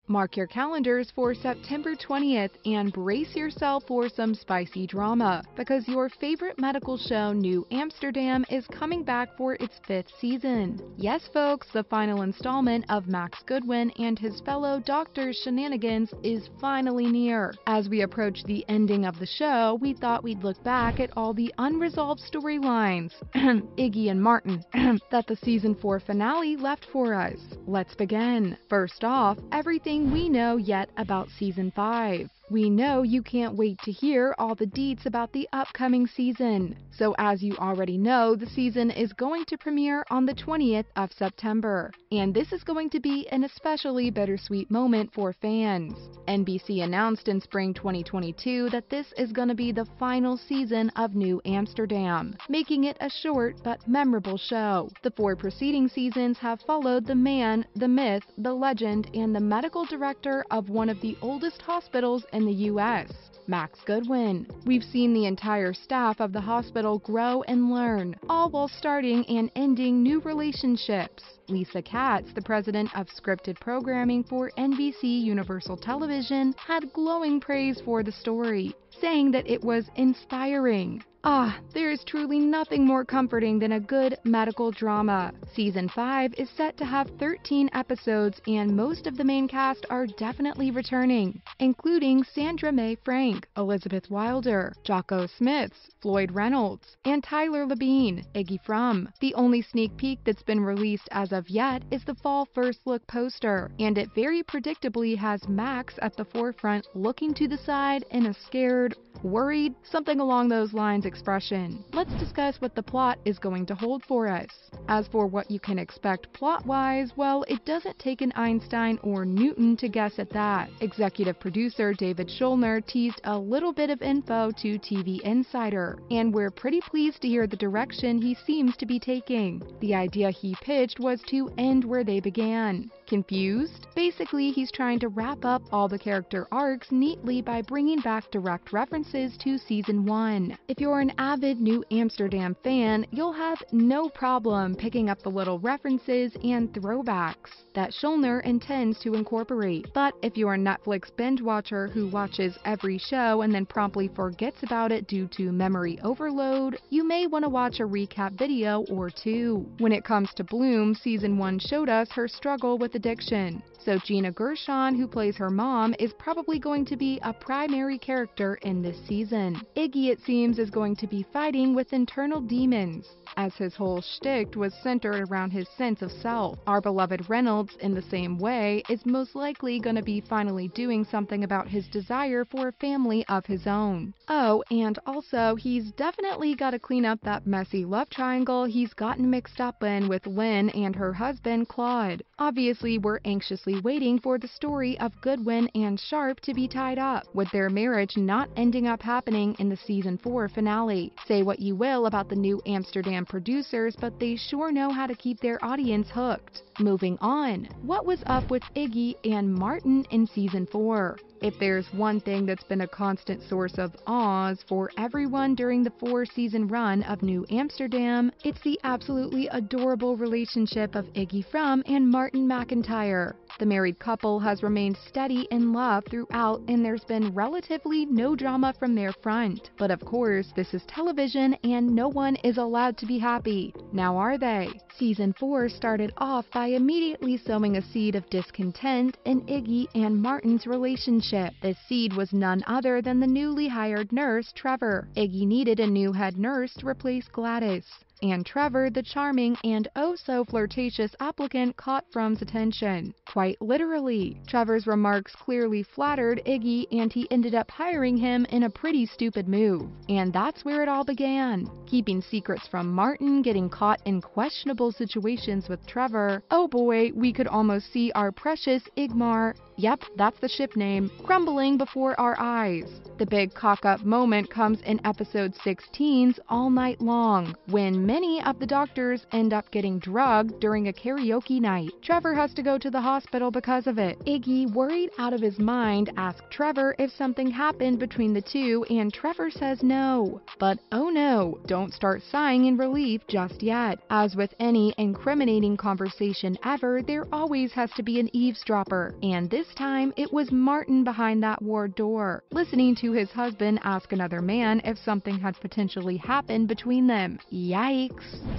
Mark your calendars for September 20th and brace yourself for some spicy drama, because your favorite medical show, New Amsterdam, is coming back for its 5th season. Yes, folks, the final installment of Max Goodwin and his fellow doctors' shenanigans is finally near. As we approach the ending of the show, we thought we'd look back at all the unresolved storylines, Iggy and Martin, that the season 4 finale left for us. Let's begin. First off, everything we know yet about season 5. We know you can't wait to hear all the deets about the upcoming season. So as you already know, the season is going to premiere on the 20th of September. And this is going to be an especially bittersweet moment for fans. NBC announced in spring 2022 that this is going to be the final season of New Amsterdam, making it a short but memorable show. The 4 preceding seasons have followed the man, the myth, the legend, and the medical director of one of the oldest hospitals in the U.S., Max Goodwin. We've seen the entire staff of the hospital grow and learn, all while starting and ending new relationships. Lisa Katz, the president of scripted programming for NBC Universal Television, had glowing praise for the story, saying that it was inspiring. There is truly nothing more comforting than a good medical drama. Season 5 is set to have 13 episodes, and most of the main cast are definitely returning, including Sandra Mae Frank, Elizabeth Wilder, Jocko Smiths, Floyd Reynolds, and Tyler Labine, Iggy Frome. The only sneak peek that's been released as of yet is the fall first look poster, and it very predictably has Max at the forefront looking to the side in a scared, worried, something along those lines expression. Let's discuss what the plot is going to hold for us. As for what you can expect plot-wise, well, it doesn't take an Einstein or Newton to guess at that. Executive producer David Schulner teased a little bit of info to TV Insider, and we're pretty pleased to hear the direction he seems to be taking. The idea he pitched was to end where they began. Confused? Basically, he's trying to wrap up all the character arcs neatly by bringing back direct references to season 1. If you're an avid New Amsterdam fan, you'll have no problem picking up the little references and throwbacks that Schulner intends to incorporate. But if you're a Netflix binge watcher who watches every show and then promptly forgets about it due to memory overload, you may want to watch a recap video or two. When it comes to Bloom, season 1 showed us her struggle with addiction. So Gina Gershon, who plays her mom, is probably going to be a primary character in this season. Iggy, it seems, is going to be fighting with internal demons, as his whole shtick was centered around his sense of self. Our beloved Reynolds, in the same way, is most likely going to be finally doing something about his desire for a family of his own. Oh, and also, he's definitely got to clean up that messy love triangle he's gotten mixed up in with Lynn and her husband, Claude. Obviously, we're anxiously waiting for the story of Goodwin and Sharp to be tied up, with their marriage not ending up happening in the season 4 finale. Say what you will about the New Amsterdam producers, but they sure know how to keep their audience hooked. Moving on, what was up with Iggy and Martin in season 4? If there's one thing that's been a constant source of awes for everyone during the 4-season run of New Amsterdam, it's the absolutely adorable relationship of Iggy Frome and Martin McIntyre. The married couple has remained steady in love throughout, and there's been relatively no drama from their front. But of course, this is television and no one is allowed to be happy. Now are they? Season 4 started off by immediately sowing a seed of discontent in Iggy and Martin's relationship. This seed was none other than the newly hired nurse, Trevor. Iggy needed a new head nurse to replace Gladys, and Trevor, the charming and oh-so-flirtatious applicant, caught Frome's attention. Quite literally. Trevor's remarks clearly flattered Iggy, and he ended up hiring him in a pretty stupid move. And that's where it all began. Keeping secrets from Martin, getting caught in questionable situations with Trevor. Oh boy, we could almost see our precious Igmar, yep, that's the ship name, crumbling before our eyes. The big cock-up moment comes in episode 16's All Night Long, when many of the doctors end up getting drugged during a karaoke night. Trevor has to go to the hospital because of it. Iggy, worried out of his mind, asks Trevor if something happened between the two, and Trevor says no. But oh no, don't start sighing in relief just yet. As with any incriminating conversation ever, there always has to be an eavesdropper, and this time it was Martin behind that ward door, listening to his husband ask another man if something had potentially happened between them. Yikes!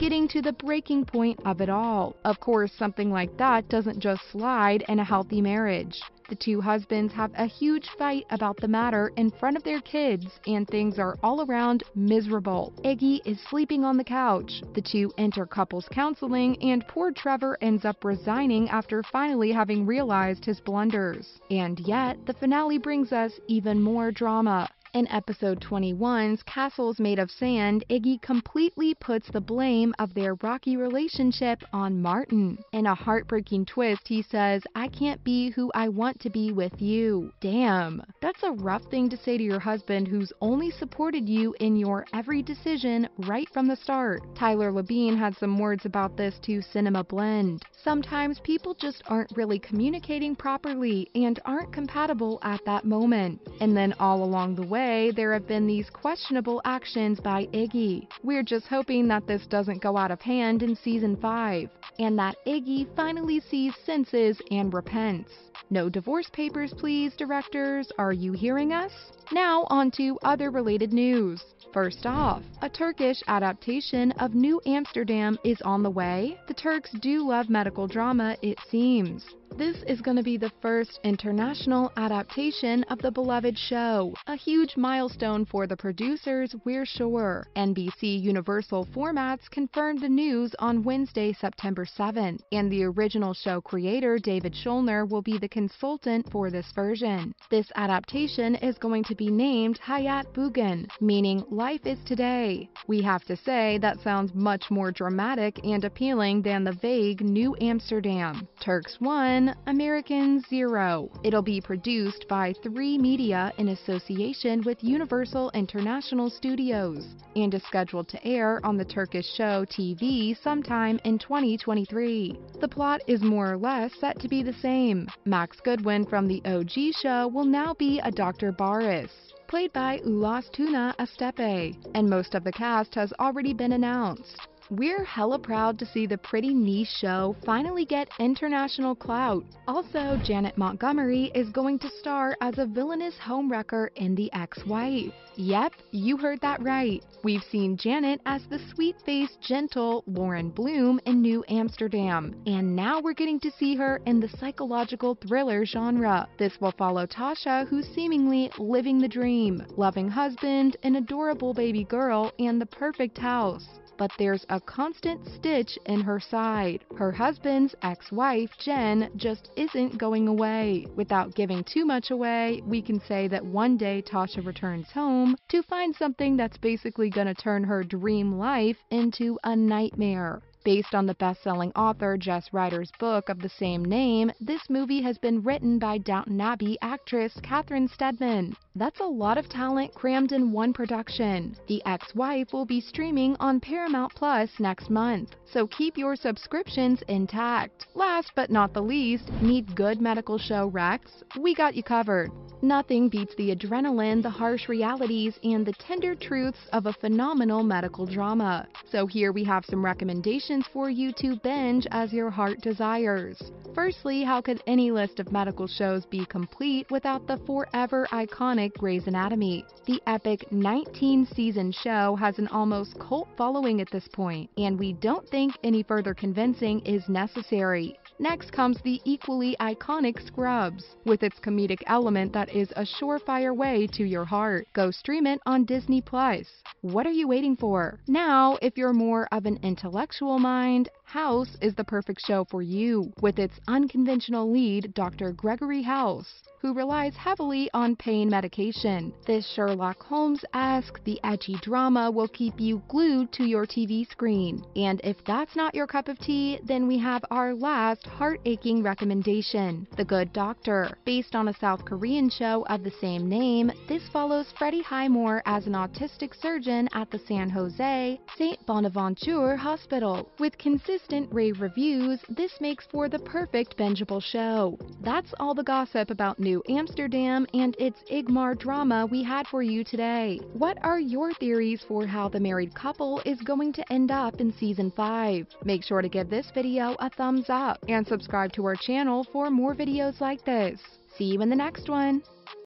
Getting to the breaking point of it all. Of course, something like that doesn't just slide in a healthy marriage. The two husbands have a huge fight about the matter in front of their kids, and things are all around miserable. Iggy is sleeping on the couch. The two enter couples counseling, and poor Trevor ends up resigning after finally having realized his blunders. And yet, the finale brings us even more drama. In episode 21's Castles Made of Sand, Iggy completely puts the blame of their rocky relationship on Martin. In a heartbreaking twist, he says, "I can't be who I want to be with you." Damn, that's a rough thing to say to your husband who's only supported you in your every decision right from the start. Tyler Labine had some words about this to Cinema Blend. Sometimes people just aren't really communicating properly and aren't compatible at that moment. And then all along the way, there have been these questionable actions by Iggy. We're just hoping that this doesn't go out of hand in season 5, and that Iggy finally sees senses and repents. No divorce papers, please, directors. Are you hearing us? Now on to other related news. First off, a Turkish adaptation of New Amsterdam is on the way. The Turks do love medical drama, it seems. This is going to be the first international adaptation of the beloved show. A huge milestone for the producers, we're sure. NBC Universal Formats confirmed the news on Wednesday, September 7th, and the original show creator, David Schulner, will be the consultant for this version. This adaptation is going to be named Hayat Bugün, meaning life is today. We have to say that sounds much more dramatic and appealing than the vague New Amsterdam. Turks 1, Americans 0. It'll be produced by 3 Media in association with Universal International Studios, and is scheduled to air on the Turkish show TV sometime in 2023. The plot is more or less set to be the same. Max Goodwin from the OG show will now be a Dr. Barris, played by Ulas Tuna Astepe, and most of the cast has already been announced. We're hella proud to see the pretty niche show finally get international clout. Also, Janet Montgomery is going to star as a villainous homewrecker in The Ex-Wife. Yep, you heard that right. We've seen Janet as the sweet-faced, gentle Lauren Bloom in New Amsterdam, and now we're getting to see her in the psychological thriller genre. This will follow Tasha, who's seemingly living the dream, loving husband, an adorable baby girl, and the perfect house. But there's a constant stitch in her side. Her husband's ex-wife, Jen, just isn't going away. Without giving too much away, we can say that one day Tasha returns home to find something that's basically gonna turn her dream life into a nightmare. Based on the best-selling author Jess Ryder's book of the same name, this movie has been written by Downton Abbey actress Catherine Steadman. That's a lot of talent crammed in one production. The Ex-Wife will be streaming on Paramount Plus next month, so keep your subscriptions intact. Last but not the least, need good medical show recs? We got you covered. Nothing beats the adrenaline, the harsh realities, and the tender truths of a phenomenal medical drama. So here we have some recommendations for you to binge as your heart desires. Firstly, how could any list of medical shows be complete without the forever iconic Grey's Anatomy? The epic 19-season show has an almost cult following at this point, and we don't think any further convincing is necessary. Next comes the equally iconic Scrubs, with its comedic element that is a surefire way to your heart. Go stream it on Disney+. What are you waiting for? Now, if you're more of an intellectual mind, House is the perfect show for you, with its unconventional lead, Dr. Gregory House, who relies heavily on pain medication. This Sherlock Holmes-esque, the edgy drama will keep you glued to your TV screen. And if that's not your cup of tea, then we have our last most heart-aching recommendation, The Good Doctor. Based on a South Korean show of the same name, this follows Freddie Highmore as an autistic surgeon at the San Jose St. Bonaventure Hospital. With consistent rave reviews, this makes for the perfect bingeable show. That's all the gossip about New Amsterdam and its Igmar drama we had for you today. What are your theories for how the married couple is going to end up in Season 5? Make sure to give this video a thumbs up and subscribe to our channel for more videos like this. See you in the next one!